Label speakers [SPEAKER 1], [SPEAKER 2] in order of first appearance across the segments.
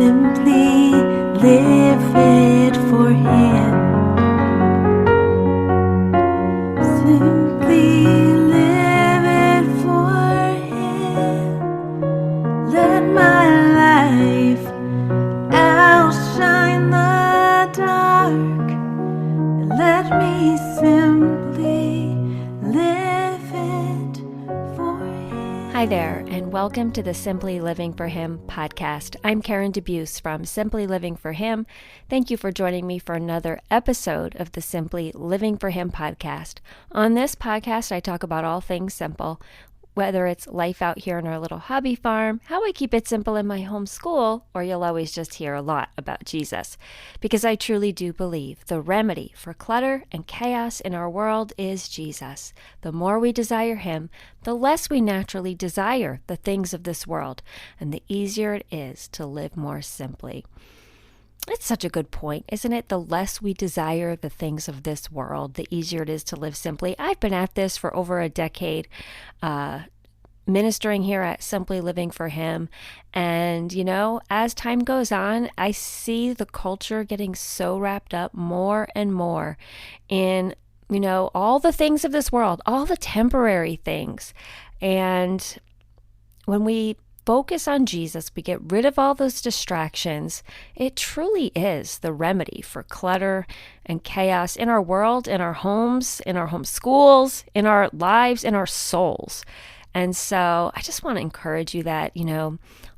[SPEAKER 1] simply live it for Him. Simply live it for Him. Let my life outshine the dark. Let me simply live it for Him.
[SPEAKER 2] Hi there, and welcome to the Simply Living for Him podcast. I'm Karen DeBuse from Simply Living for Him. Thank you for joining me for another episode of the Simply Living for Him podcast. On this podcast, I talk about all things simple, whether it's life out here in our little hobby farm, how I keep it simple in my home school, or you'll always just hear a lot about Jesus. Because I truly do believe the remedy for clutter and chaos in our world is Jesus. The more we desire Him, the less we naturally desire the things of this world, and the easier it is to live more simply. It's such a good point, isn't it? The less we desire the things of this world, the easier it is to live simply. I've been at this for over a decade, ministering here at Simply Living for Him. And, as time goes on, I see the culture getting so wrapped up more and more in, all the things of this world, all the temporary things. And when we focus on Jesus, we get rid of all those distractions. It truly is the remedy for clutter and chaos in our world, in our homes, in our home schools, in our lives, in our souls. And so I just want to encourage you that,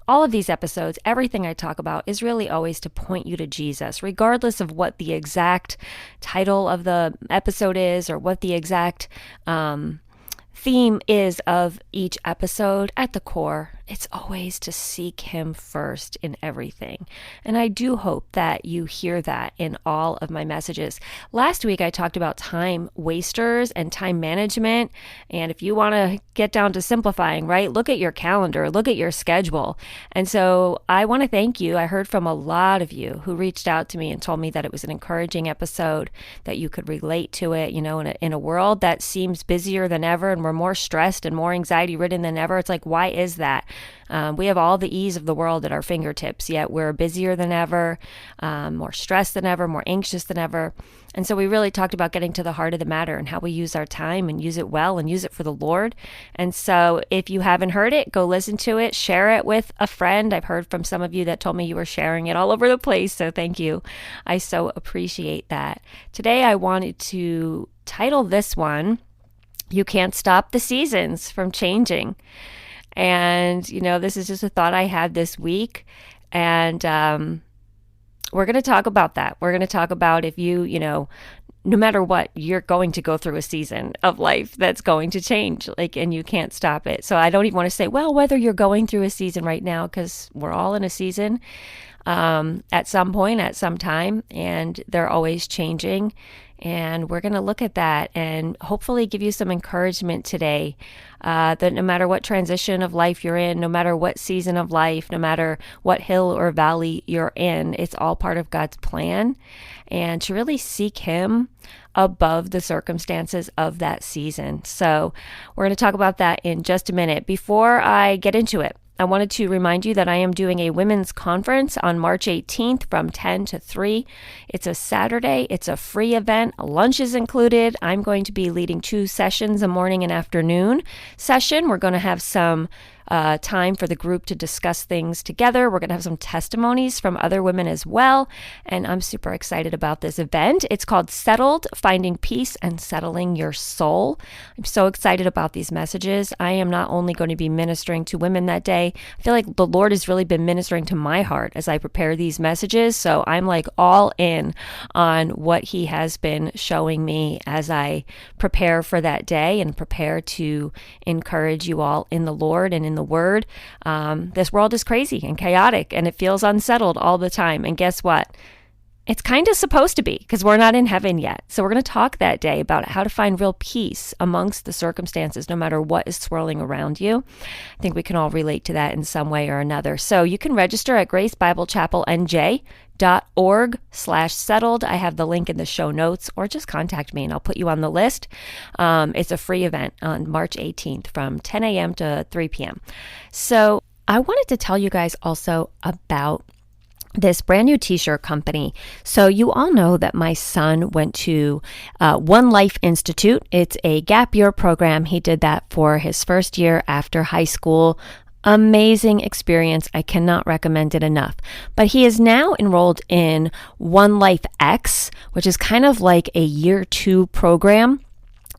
[SPEAKER 2] all of these episodes, everything I talk about is really always to point you to Jesus, regardless of what the exact title of the episode is or what the exact theme is of each episode. At the core, it's always to seek Him first in everything. And I do hope that you hear that in all of my messages. Last week, I talked about time wasters and time management. And if you want to get down to simplifying, right, look at your calendar, look at your schedule. And so I want to thank you. I heard from a lot of you who reached out to me and told me that it was an encouraging episode, that you could relate to it, in a world that seems busier than ever and we're more stressed and more anxiety ridden than ever. It's like, why is that? We have all the ease of the world at our fingertips, yet we're busier than ever, more stressed than ever, more anxious than ever. And so we really talked about getting to the heart of the matter and how we use our time and use it well and use it for the Lord. And so if you haven't heard it, go listen to it, share it with a friend. I've heard from some of you that told me you were sharing it all over the place, so thank you. I so appreciate that. Today I wanted to title this one, "You Can't Stop the Seasons from Changing." And, this is just a thought I had this week. And we're going to talk about that. We're going to talk about if you, no matter what, you're going to go through a season of life that's going to change, and you can't stop it. So I don't even want to say, well, whether you're going through a season right now, because we're all in a season at some point, at some time, and they're always changing. And we're going to look at that and hopefully give you some encouragement today that no matter what transition of life you're in, no matter what season of life, no matter what hill or valley you're in, it's all part of God's plan. And to really seek Him above the circumstances of that season. So we're going to talk about that in just a minute. Before I get into it, I wanted to remind you that I am doing a women's conference on March 18th from 10 to 3. It's a Saturday. It's a free event. Lunch is included. I'm going to be leading 2 sessions, a morning and afternoon session. We're going to have some time for the group to discuss things together. We're going to have some testimonies from other women as well. And I'm super excited about this event. It's called Settled, Finding Peace and Settling Your Soul. I'm so excited about these messages. I am not only going to be ministering to women that day, I feel like the Lord has really been ministering to my heart as I prepare these messages. So I'm all in on what He has been showing me as I prepare for that day and prepare to encourage you all in the Lord and in the Word. This world is crazy and chaotic, and it feels unsettled all the time. And guess what? It's kind of supposed to be, because we're not in heaven yet. So we're going to talk that day about how to find real peace amongst the circumstances, no matter what is swirling around you. I think we can all relate to that in some way or another. So you can register at gracebiblechapelnj.org/settled. I have the link in the show notes, or just contact me and I'll put you on the list. It's a free event on March 18th from 10 a.m. to 3 p.m. So I wanted to tell you guys also about this brand new t-shirt company. So you all know that my son went to One Life Institute. It's a gap year program. He did that for his first year after high school. Amazing experience. I cannot recommend it enough. But he is now enrolled in One Life X, which is kind of like a year 2 program.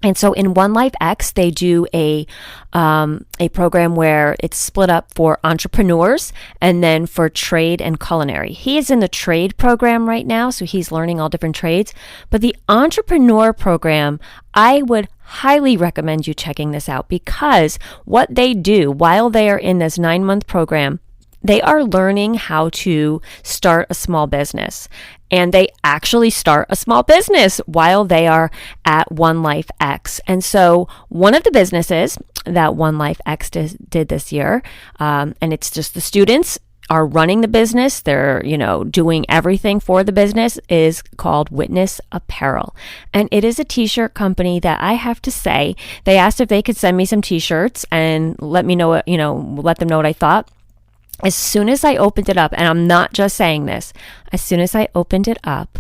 [SPEAKER 2] And so in One Life X, they do a program where it's split up for entrepreneurs and then for trade and culinary. He is in the trade program right now, so he's learning all different trades. But the entrepreneur program, I would highly recommend you checking this out, because what they do while they are in this 9-month program, they are learning how to start a small business. And they actually start a small business while they are at One Life X. And so one of the businesses that One Life X did this year, and it's just the students are running the business, they're, doing everything for the business, is called Witness Apparel. And it is a t-shirt company that I have to say, they asked if they could send me some t-shirts and let me know what, let them know what I thought. As soon as I opened it up, and I'm not just saying this, as soon as I opened it up,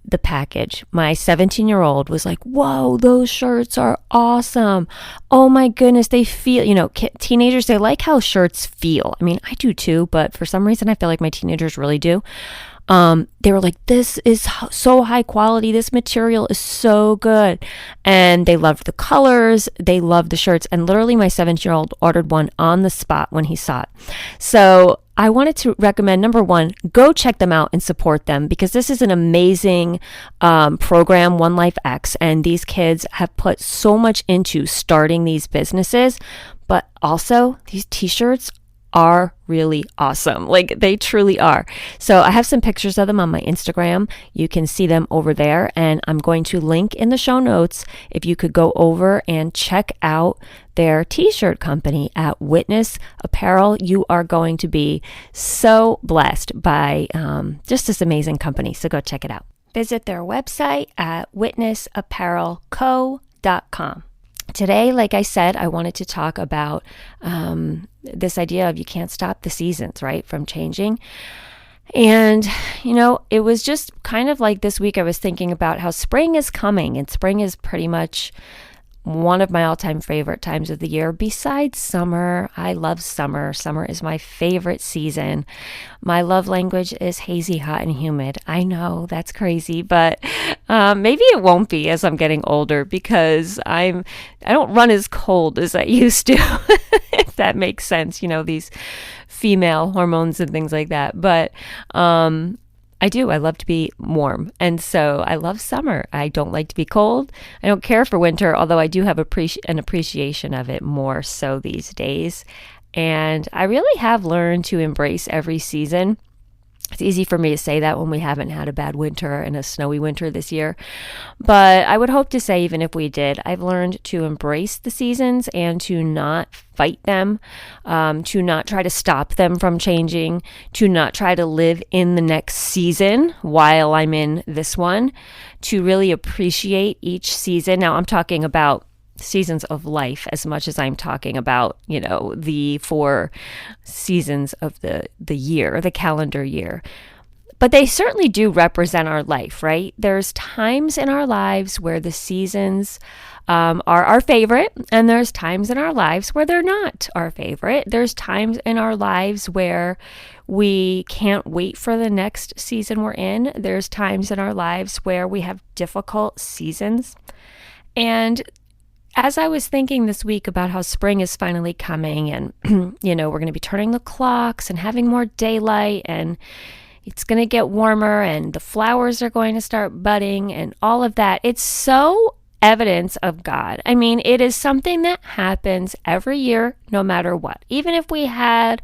[SPEAKER 2] the package, my 17-year-old was like, whoa, those shirts are awesome. Oh my goodness, they feel, teenagers, they like how shirts feel. I mean, I do too, but for some reason I feel like my teenagers really do. They were like, this is so high quality. This material is so good. And they loved the colors. They loved the shirts. And literally my 7-year-old ordered one on the spot when he saw it. So I wanted to recommend, number one, go check them out and support them, because this is an amazing program, One Life X. And these kids have put so much into starting these businesses. But also these t-shirts are really awesome. Like, they truly are. So I have some pictures of them on my Instagram. You can see them over there, and I'm going to link in the show notes if you could go over and check out their t-shirt company at Witness Apparel. You are going to be so blessed by just this amazing company. So go check it out. Visit their website at witnessapparelco.com. Today, like I said, I wanted to talk about this idea of you can't stop the seasons, right, from changing. And, it was just kind of like this week I was thinking about how spring is coming, and spring is pretty much one of my all-time favorite times of the year besides summer. I love summer. Summer is my favorite season. My love language is hazy, hot, and humid. I know that's crazy, but maybe it won't be as I'm getting older, because I don't run as cold as I used to, if that makes sense. These female hormones and things like that. But I do. I love to be warm. And so I love summer. I don't like to be cold. I don't care for winter, although I do have an appreciation of it more so these days. And I really have learned to embrace every season. It's easy for me to say that when we haven't had a bad winter and a snowy winter this year. But I would hope to say, even if we did, I've learned to embrace the seasons and to not fight them, to not try to stop them from changing, to not try to live in the next season while I'm in this one, to really appreciate each season. Now, I'm talking about seasons of life as much as I'm talking about, the 4 seasons of the year, the calendar year. But they certainly do represent our life, right? There's times in our lives where the seasons are our favorite, and there's times in our lives where they're not our favorite. There's times in our lives where we can't wait for the next season we're in. There's times in our lives where we have difficult seasons. And as I was thinking this week about how spring is finally coming, and, we're going to be turning the clocks and having more daylight, and it's going to get warmer, and the flowers are going to start budding and all of that. It's so evidence of God. I mean, it is something that happens every year, no matter what. Even if we had,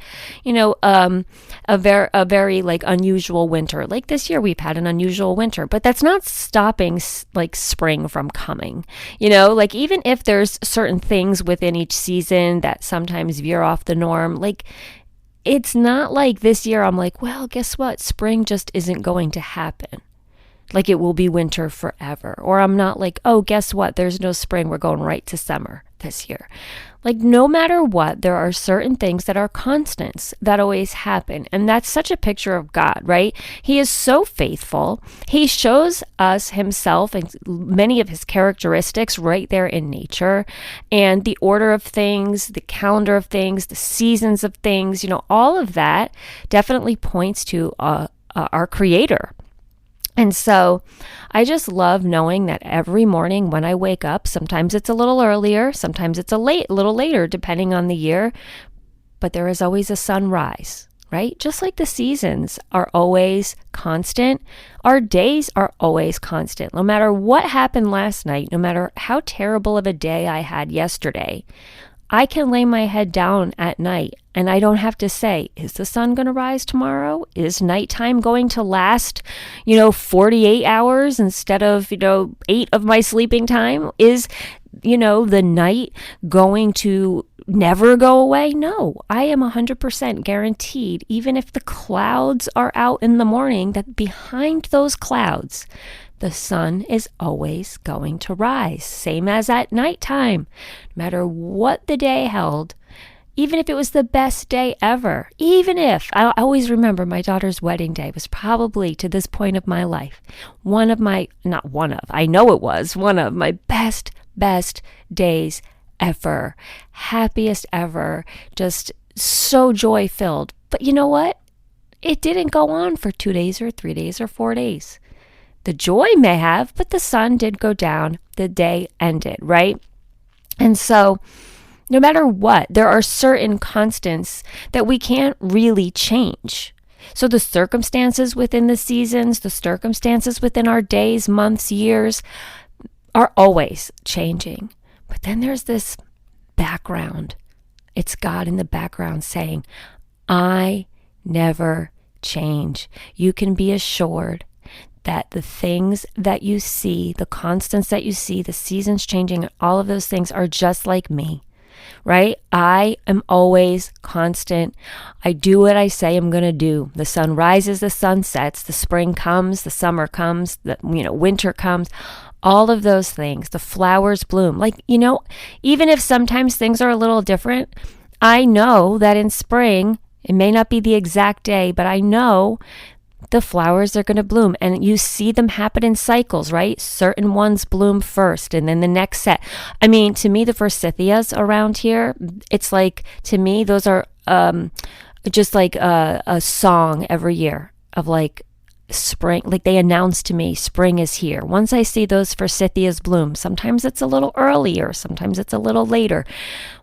[SPEAKER 2] a very like unusual winter, like this year we've had an unusual winter, but that's not stopping like spring from coming. Like, even if there's certain things within each season that sometimes veer off the norm, like, it's not like this year I'm like, well, guess what? Spring just isn't going to happen. like it will be winter forever. Or I'm not like, oh, guess what? There's no spring. We're going right to summer this year. Like, no matter what, there are certain things that are constants that always happen. And that's such a picture of God, right? He is so faithful. He shows us himself and many of his characteristics right there in nature, and the order of things, the calendar of things, the seasons of things, all of that definitely points to our Creator. And so I just love knowing that every morning when I wake up, sometimes it's a little earlier, sometimes it's a little later, depending on the year, but there is always a sunrise, right? Just like the seasons are always constant, our days are always constant. No matter what happened last night, no matter how terrible of a day I had yesterday, I can lay my head down at night and I don't have to say, is the sun going to rise tomorrow? Is nighttime going to last, 48 hours instead of, 8 of my sleeping time? Is, the night going to never go away? No, I am 100% guaranteed, even if the clouds are out in the morning, that behind those clouds, the sun is always going to rise, same as at nighttime. No matter what the day held, even if it was the best day ever, I always remember my daughter's wedding day was probably, to this point of my life, one of my best days ever, happiest ever, just so joy filled. But you know what? It didn't go on for 2 days or 3 days or 4 days. The joy may have, but the sun did go down. The day ended, right? And so no matter what, there are certain constants that we can't really change. So the circumstances within the seasons, the circumstances within our days, months, years are always changing. But then there's this background. It's God in the background saying, I never change. You can be assured that the things that you see, the constants that you see, the seasons changing, all of those things are just like me, right? I am always constant. I do what I say I'm going to do. The sun rises, the sun sets, the spring comes, the summer comes, the winter comes, all of those things, the flowers bloom. Like, even if sometimes things are a little different, I know that in spring, it may not be the exact day, but I know the flowers are going to bloom, and you see them happen in cycles, right? Certain ones bloom first and then the next set. I mean, to me, the forsythias around here, it's like, to me, those are just like a song every year of like spring. Like, they announce to me spring is here. Once I see those forsythias bloom, sometimes it's a little earlier, sometimes it's a little later.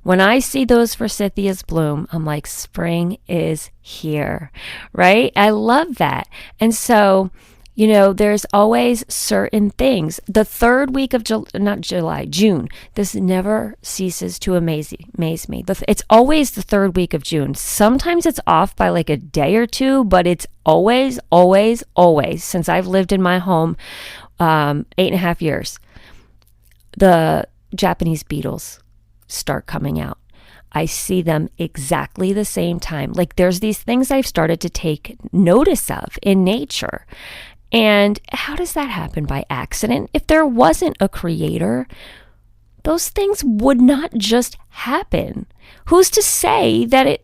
[SPEAKER 2] When I see those forsythias bloom, I'm like, spring is here, right? I love that. And so, there's always certain things. The third week of June, this never ceases to amaze me. It's always the third week of June. Sometimes it's off by like a day or two, but it's always, always, always, since I've lived in my home 8.5 years, the Japanese beetles start coming out. I see them exactly the same time. Like, there's these things I've started to take notice of in nature. And how does that happen? By accident? If there wasn't a creator, those things would not just happen. Who's to say that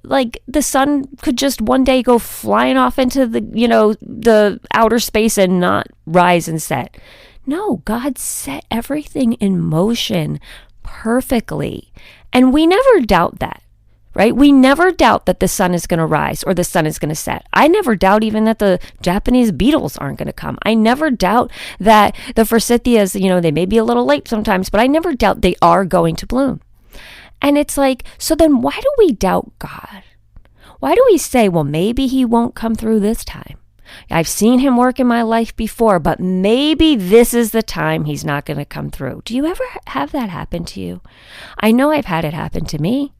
[SPEAKER 2] the sun could just one day go flying off into the outer space and not rise and set? No, God set everything in motion perfectly. And we never doubt that, right? We never doubt that the sun is going to rise or the sun is going to set. I never doubt even that the Japanese beetles aren't going to come. I never doubt that the forsythias, they may be a little late sometimes, but I never doubt they are going to bloom. And it's like, so then why do we doubt God? Why do we say, well, maybe he won't come through this time? I've seen him work in my life before, but maybe this is the time he's not going to come through. Do you ever have that happen to you? I know I've had it happen to me,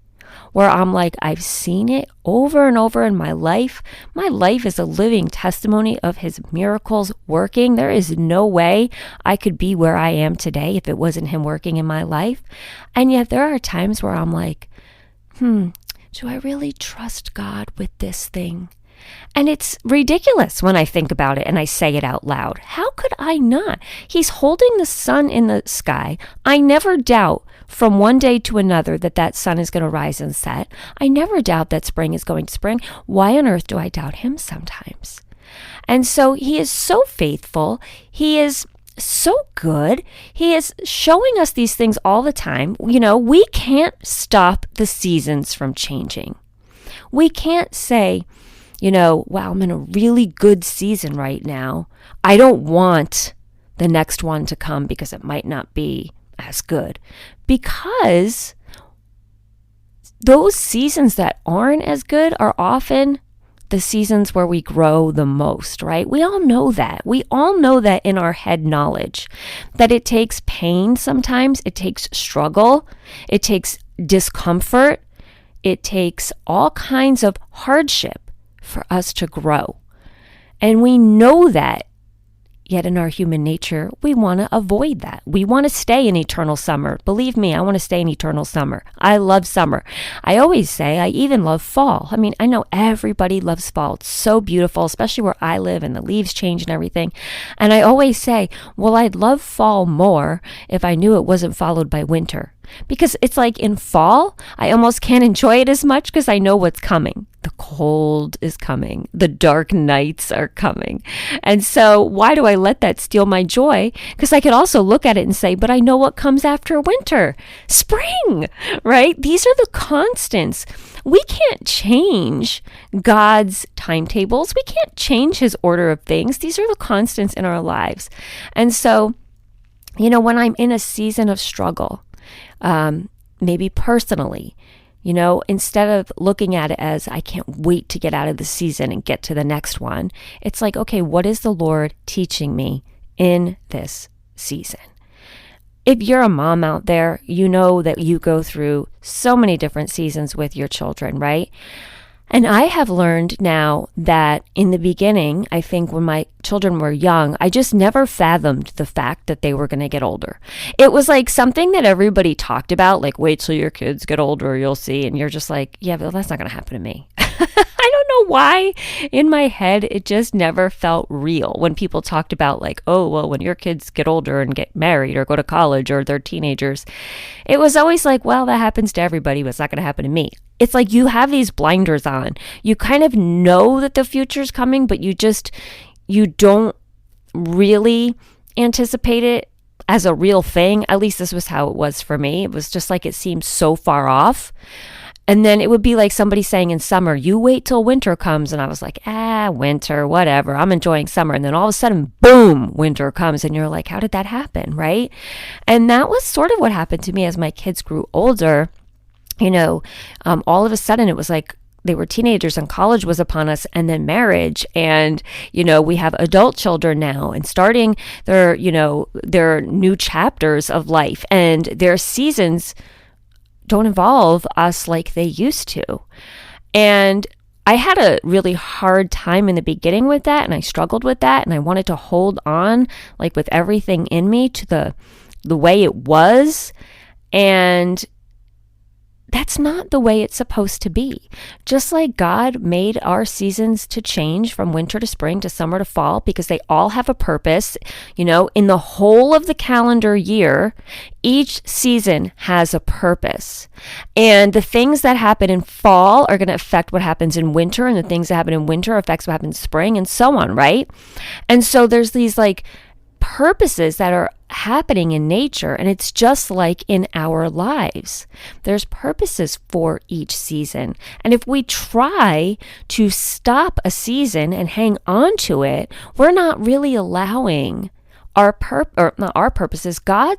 [SPEAKER 2] where I'm like, I've seen it over and over in my life. My life is a living testimony of his miracles working. There is no way I could be where I am today if it wasn't him working in my life. And yet there are times where I'm like, do I really trust God with this thing? And it's ridiculous when I think about it and I say it out loud. How could I not? He's holding the sun in the sky. I never doubt from one day to another that sun is going to rise and set. I never doubt that spring is going to spring. Why on earth do I doubt him sometimes? And so he is so faithful. He is so good. He is showing us these things all the time. We can't stop the seasons from changing. We can't say, wow, I'm in a really good season right now. I don't want the next one to come because it might not be as good. Because those seasons that aren't as good are often the seasons where we grow the most, right? We all know that. We all know that in our head knowledge, that it takes pain sometimes, it takes struggle, it takes discomfort, it takes all kinds of hardship for us to grow. And we know that. Yet in our human nature, we want to avoid that. We want to stay in eternal summer. Believe me, I want to stay in eternal summer. I love summer. I always say I even love fall. I mean, I know everybody loves fall. It's so beautiful, especially where I live and the leaves change and everything. And I always say, well, I'd love fall more if I knew it wasn't followed by winter. Because it's like in fall, I almost can't enjoy it as much because I know what's coming. The cold is coming. The dark nights are coming. And so why do I let that steal my joy? Because I could also look at it and say, but I know what comes after winter. Spring, right? These are the constants. We can't change God's timetables. We can't change his order of things. These are the constants in our lives. And so, when I'm in a season of struggle, maybe personally, instead of looking at it as I can't wait to get out of the season and get to the next one, it's like, okay, what is the Lord teaching me in this season? If you're a mom out there, you know that you go through so many different seasons with your children, right? And I have learned now that in the beginning, I think when my children were young, I just never fathomed the fact that they were going to get older. It was like something that everybody talked about, like, wait till your kids get older, you'll see. And you're just like, yeah, but that's not going to happen to me. I don't know why in my head it just never felt real when people talked about like, oh, well, when your kids get older and get married or go to college or they're teenagers. It was always like, well, that happens to everybody, but it's not going to happen to me. It's like you have these blinders on. You kind of know that the future's coming, but you don't really anticipate it as a real thing. At least this was how it was for me. It was just like it seemed so far off. And then it would be like somebody saying in summer, you wait till winter comes. And I was like, winter, whatever. I'm enjoying summer. And then all of a sudden, boom, winter comes. And you're like, how did that happen? Right? And that was sort of what happened to me as my kids grew older. All of a sudden it was like they were teenagers and college was upon us, and then marriage. And, we have adult children now and starting their new chapters of life, and their seasons don't involve us like they used to. And I had a really hard time in the beginning with that, and I struggled with that, and I wanted to hold on like with everything in me to the way it was. And that's not the way it's supposed to be. Just like God made our seasons to change from winter to spring to summer to fall because they all have a purpose, in the whole of the calendar year, each season has a purpose. And the things that happen in fall are going to affect what happens in winter, and the things that happen in winter affects what happens in spring, and so on, right? And so there's these like purposes that are happening in nature, and it's just like in our lives. There's purposes for each season. And if we try to stop a season and hang on to it, we're not really allowing God's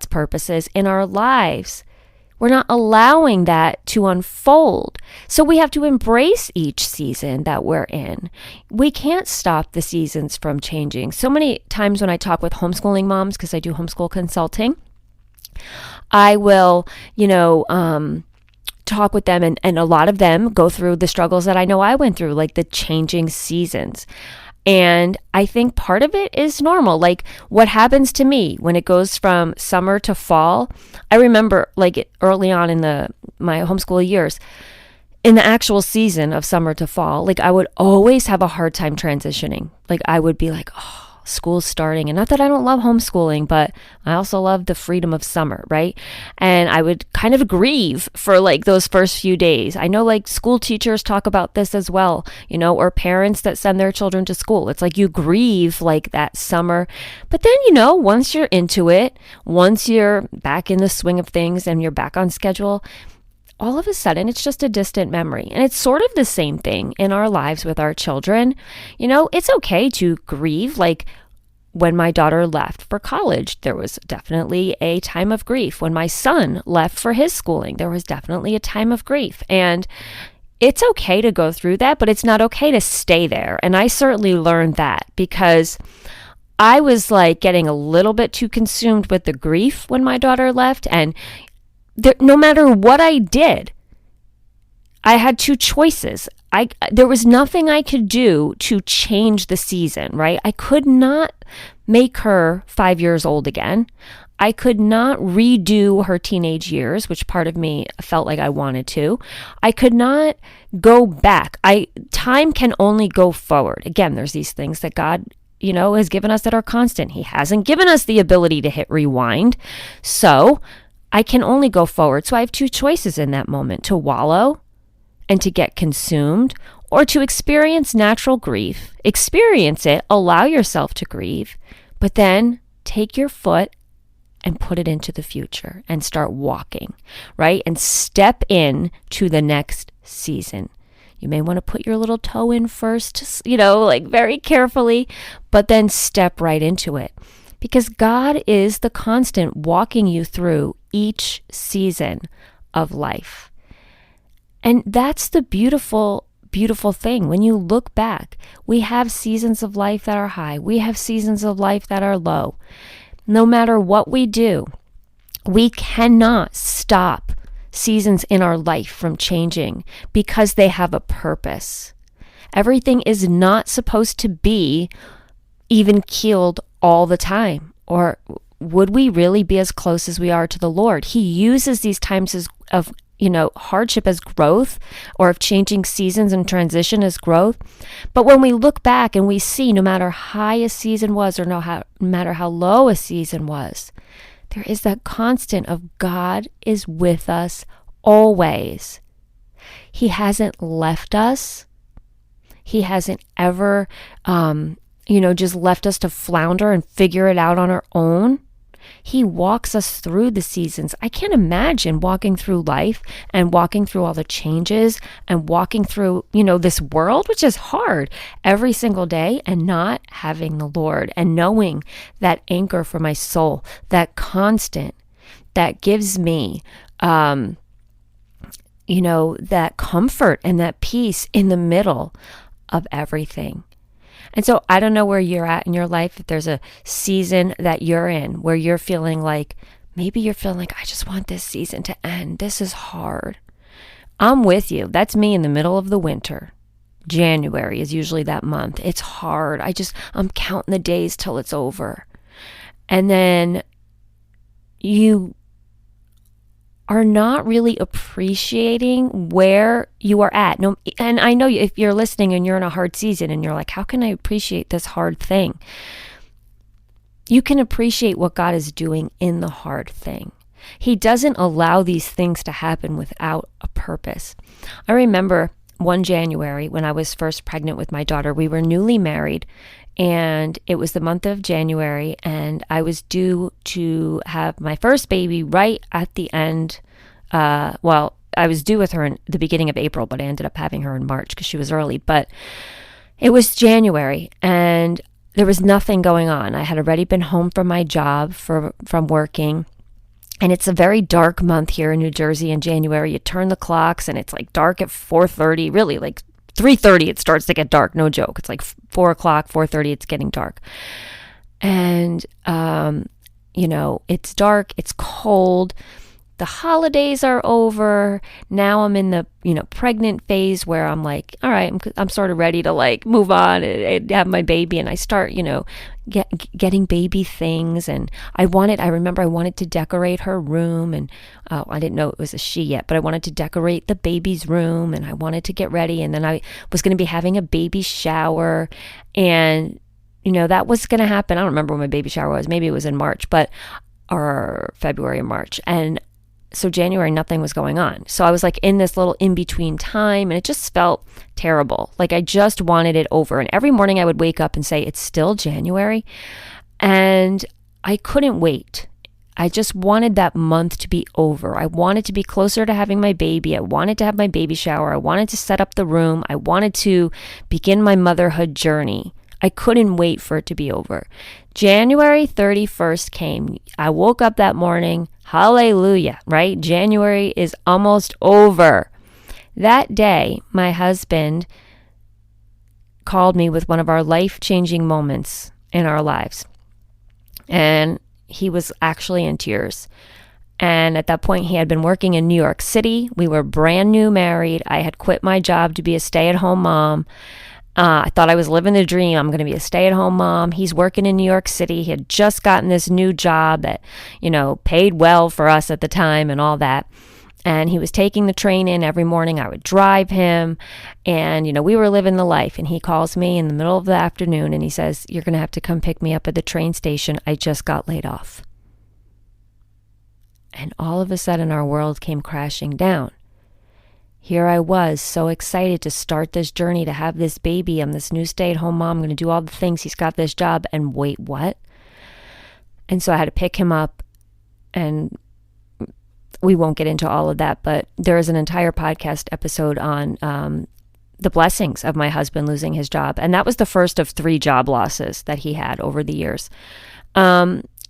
[SPEAKER 2] purposes in our lives. We're not allowing that to unfold. So we have to embrace each season that we're in. We can't stop the seasons from changing. So many times when I talk with homeschooling moms, because I do homeschool consulting, I will, talk with them, and a lot of them go through the struggles that I know I went through, like the changing seasons. And I think part of it is normal. Like what happens to me when it goes from summer to fall. I remember like early on in my homeschool years, in the actual season of summer to fall, like I would always have a hard time transitioning. Like I would be like, oh, school's starting. And not that I don't love homeschooling, but I also love the freedom of summer, right? And I would kind of grieve for like those first few days. I know like school teachers talk about this as well, you know, or parents that send their children to school. It's like you grieve like that summer. But then, you know, once you're into it, once you're back in the swing of things and you're back on schedule, all of a sudden it's just a distant memory. And it's sort of the same thing in our lives with our children. You know, it's okay to grieve. Like when my daughter left for college, there was definitely a time of grief. When my son left for his schooling, there was definitely a time of grief. And it's okay to go through that, but it's not okay to stay there. And I certainly learned that because I was like getting a little bit too consumed with the grief when my daughter left. And no matter what I did, I had two choices. There was nothing I could do to change the season, right? I could not make her 5 years old again. I could not redo her teenage years, which part of me felt like I wanted to. I could not go back. Time can only go forward. Again, there's these things that God, you know, has given us that are constant. He hasn't given us the ability to hit rewind. So I can only go forward. So I have two choices in that moment: to wallow and to get consumed, or to experience natural grief. Experience it, allow yourself to grieve, but then take your foot and put it into the future and start walking, right? And step in to the next season. You may want to put your little toe in first, you know, like very carefully, but then step right into it. Because God is the constant walking you through each season of life. And that's the beautiful, beautiful thing. When you look back, we have seasons of life that are high. We have seasons of life that are low. No matter what we do, we cannot stop seasons in our life from changing because they have a purpose. Everything is not supposed to be even keeled all the time. Or would we really be as close as we are to the Lord? He uses these times of hardship as growth, or of changing seasons and transition as growth. But when we look back and we see, no matter how high a season was or no matter how low a season was, there is that constant of God is with us always. He hasn't left us. He hasn't ever, just left us to flounder and figure it out on our own. He walks us through the seasons. I can't imagine walking through life and walking through all the changes and walking through, this world, which is hard, every single day, and not having the Lord and knowing that anchor for my soul, that constant that gives me, that comfort and that peace in the middle of everything. And so I don't know where you're at in your life, if there's a season that you're in where you're feeling like, maybe you're feeling like, I just want this season to end. This is hard. I'm with you. That's me in the middle of the winter. January is usually that month. It's hard. I'm counting the days till it's over. And then you are not really appreciating where you are at. No, and I know if you're listening and you're in a hard season and you're like, how can I appreciate this hard thing? You can appreciate what God is doing in the hard thing. He doesn't allow these things to happen without a purpose. I remember one January when I was first pregnant with my daughter, we were newly married, and it was the month of January, and I was due to have my first baby right at the end. I was due with her in the beginning of April, but I ended up having her in March because she was early. But it was January, and there was nothing going on. I had already been home from my job from working, and it's a very dark month here in New Jersey in January. You turn the clocks, and it's like dark at 4:30, really like 3:30 it starts to get dark, no joke. It's like 4 o'clock, 4:30, it's getting dark. And, it's dark, it's cold. the holidays are over. Now I'm in the, pregnant phase where I'm like, all right, I'm sort of ready to like move on and have my baby. And I start, getting baby things. And I remember I wanted to decorate her room. And I didn't know it was a she yet, but I wanted to decorate the baby's room and I wanted to get ready. And then I was going to be having a baby shower. And, that was going to happen. I don't remember when my baby shower was. Maybe it was in March, or February or March. And so January, nothing was going on. So I was like in this little in-between time and it just felt terrible. Like I just wanted it over. And every morning I would wake up and say, it's still January. And I couldn't wait. I just wanted that month to be over. I wanted to be closer to having my baby. I wanted to have my baby shower. I wanted to set up the room. I wanted to begin my motherhood journey. I couldn't wait for it to be over. January 31st came. I woke up that morning. Hallelujah, right? January is almost over. That day, my husband called me with one of our life-changing moments in our lives. And he was actually in tears. And at that point, he had been working in New York City. We were brand new married. I had quit my job to be a stay-at-home mom. I thought I was living the dream. I'm going to be a stay-at-home mom. He's working in New York City. He had just gotten this new job that, paid well for us at the time and all that. And he was taking the train in every morning. I would drive him and, we were living the life. And he calls me in the middle of the afternoon and he says, you're going to have to come pick me up at the train station. I just got laid off. And all of a sudden our world came crashing down. Here I was, so excited to start this journey, to have this baby. I'm this new stay-at-home mom. I'm going to do all the things. He's got this job. And wait, what? And so I had to pick him up. And we won't get into all of that, but there is an entire podcast episode on the blessings of my husband losing his job. And that was the first of 3 job losses that he had over the years.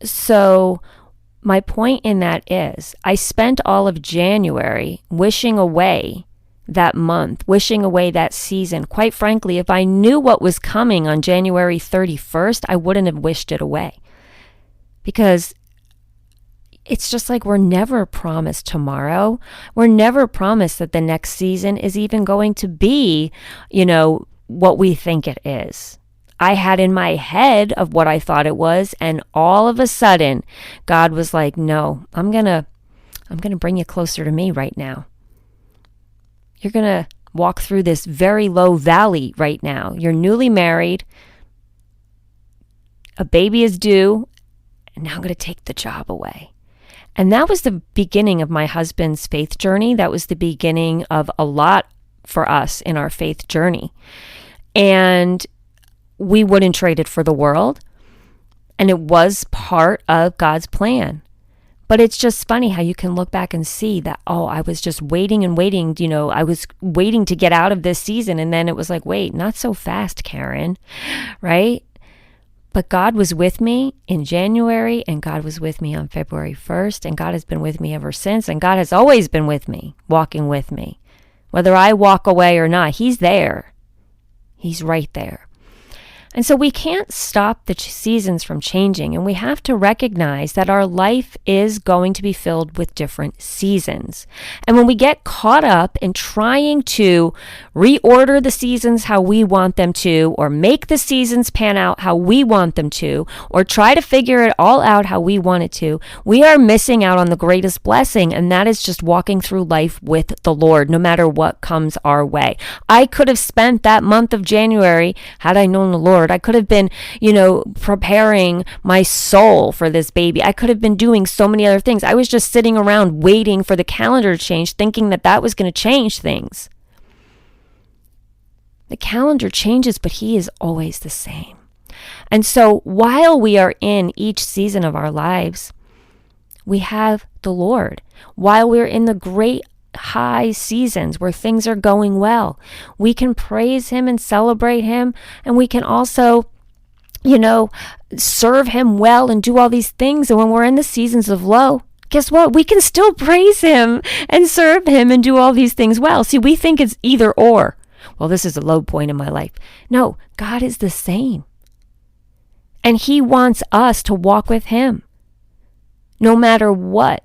[SPEAKER 2] So my point in that is I spent all of January wishing away that month, wishing away that season. Quite frankly, if I knew what was coming on January 31st, I wouldn't have wished it away. Because it's just like we're never promised tomorrow. We're never promised that the next season is even going to be, what we think it is. I had in my head of what I thought it was, and all of a sudden, God was like, no, I'm gonna bring you closer to me right now. You're gonna walk through this very low valley right now. You're newly married. A baby is due, and now I'm gonna take the job away. And that was the beginning of my husband's faith journey. That was the beginning of a lot for us in our faith journey. And we wouldn't trade it for the world. And it was part of God's plan. But it's just funny how you can look back and see that, I was just waiting and waiting. I was waiting to get out of this season. And then it was like, wait, not so fast, Karen, right? But God was with me in January, and God was with me on February 1st, and God has been with me ever since. And God has always been with me, walking with me. Whether I walk away or not, He's there. He's right there. And so we can't stop the seasons from changing, and we have to recognize that our life is going to be filled with different seasons. And when we get caught up in trying to reorder the seasons how we want them to, or make the seasons pan out how we want them to, or try to figure it all out how we want it to, we are missing out on the greatest blessing, and that is just walking through life with the Lord, no matter what comes our way. I could have spent that month of January, had I known the Lord, I could have been, preparing my soul for this baby. I could have been doing so many other things. I was just sitting around waiting for the calendar to change, thinking that that was going to change things. The calendar changes, but He is always the same. And so while we are in each season of our lives, we have the Lord. While we're in the great high seasons where things are going well, we can praise Him and celebrate Him, and we can also serve Him well and do all these things. And when we're in the seasons of low, guess what? We can still praise Him and serve Him and do all these things well. See, we think it's either or. Well, this is a low point in my life. No, God is the same. And He wants us to walk with Him no matter what.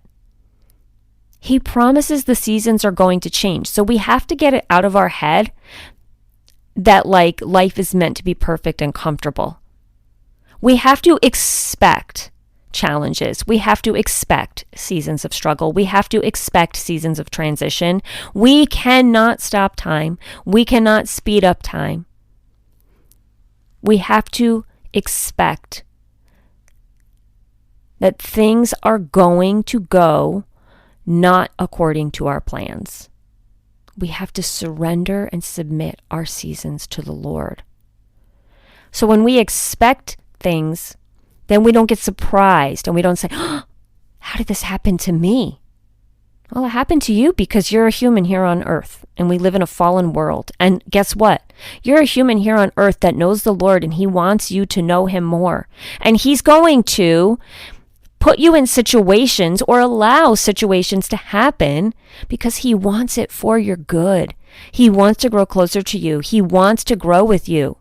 [SPEAKER 2] He promises the seasons are going to change. So we have to get it out of our head that like life is meant to be perfect and comfortable. We have to expect challenges. We have to expect seasons of struggle. We have to expect seasons of transition. We cannot stop time. We cannot speed up time. We have to expect that things are going to go not according to our plans. We have to surrender and submit our seasons to the Lord. So when we expect things, then we don't get surprised and we don't say, oh, how did this happen to me? Well, it happened to you because you're a human here on earth and we live in a fallen world. And guess what? You're a human here on earth that knows the Lord and He wants you to know Him more. And He's going to put you in situations or allow situations to happen because He wants it for your good. He wants to grow closer to you. He wants to grow with you.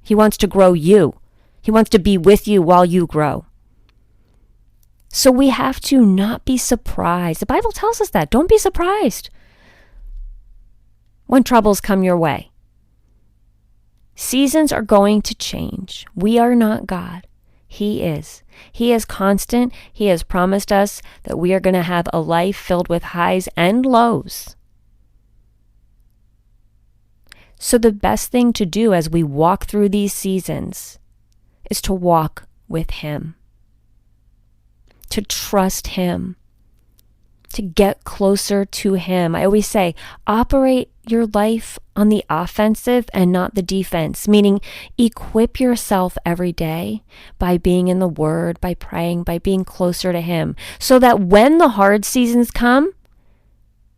[SPEAKER 2] He wants to grow you. He wants to be with you while you grow. So we have to not be surprised. The Bible tells us that. Don't be surprised when troubles come your way. Seasons are going to change. We are not God. He is. He is constant. He has promised us that we are going to have a life filled with highs and lows. So the best thing to do as we walk through these seasons is to walk with Him, to trust Him, to get closer to Him. I always say, operate your life on the offensive and not the defense, meaning equip yourself every day by being in the Word, by praying, by being closer to Him, so that when the hard seasons come,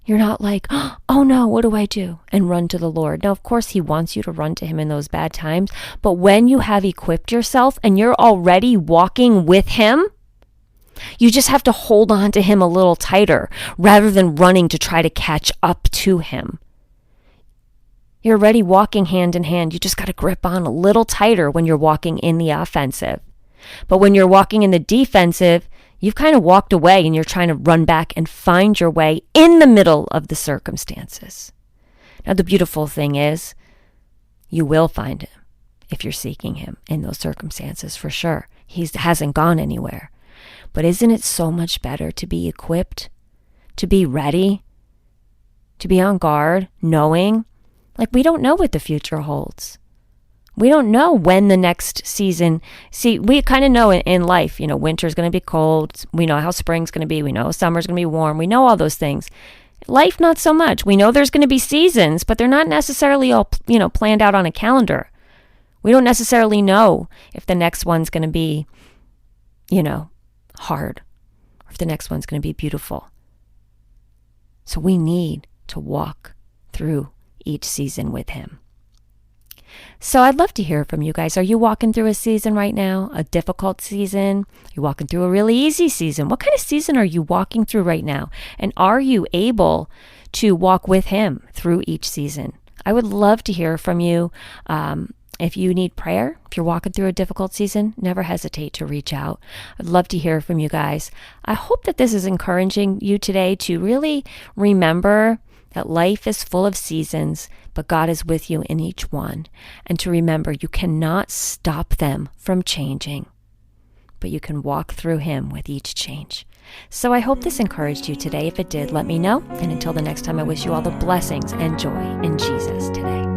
[SPEAKER 2] you're not like, oh no, what do I do? And run to the Lord. Now, of course, He wants you to run to Him in those bad times, but when you have equipped yourself and you're already walking with Him, you just have to hold on to Him a little tighter rather than running to try to catch up to Him. You're already walking hand in hand. You just got to grip on a little tighter when you're walking in the offensive. But when you're walking in the defensive, you've kind of walked away and you're trying to run back and find your way in the middle of the circumstances. Now, the beautiful thing is, you will find Him if you're seeking Him in those circumstances for sure. He hasn't gone anywhere. But isn't it so much better to be equipped, to be ready, to be on guard, knowing, like we don't know what the future holds. We don't know when the next season, we kind of know in life, winter's going to be cold. We know how spring's going to be. We know summer's going to be warm. We know all those things. Life, not so much. We know there's going to be seasons, but they're not necessarily all, planned out on a calendar. We don't necessarily know if the next one's going to be, hard, or if the next one's going to be beautiful. So we need to walk through each season with Him. So I'd love to hear from you guys. Are you walking through a season right now? A difficult season? Are you walking through a really easy season? What kind of season are you walking through right now? And are you able to walk with Him through each season? I would love to hear from you. If you need prayer, if you're walking through a difficult season, never hesitate to reach out. I'd love to hear from you guys. I hope that this is encouraging you today to really remember that life is full of seasons, but God is with you in each one. And to remember, you cannot stop them from changing, but you can walk through Him with each change. So I hope this encouraged you today. If it did, let me know. And until the next time, I wish you all the blessings and joy in Jesus today.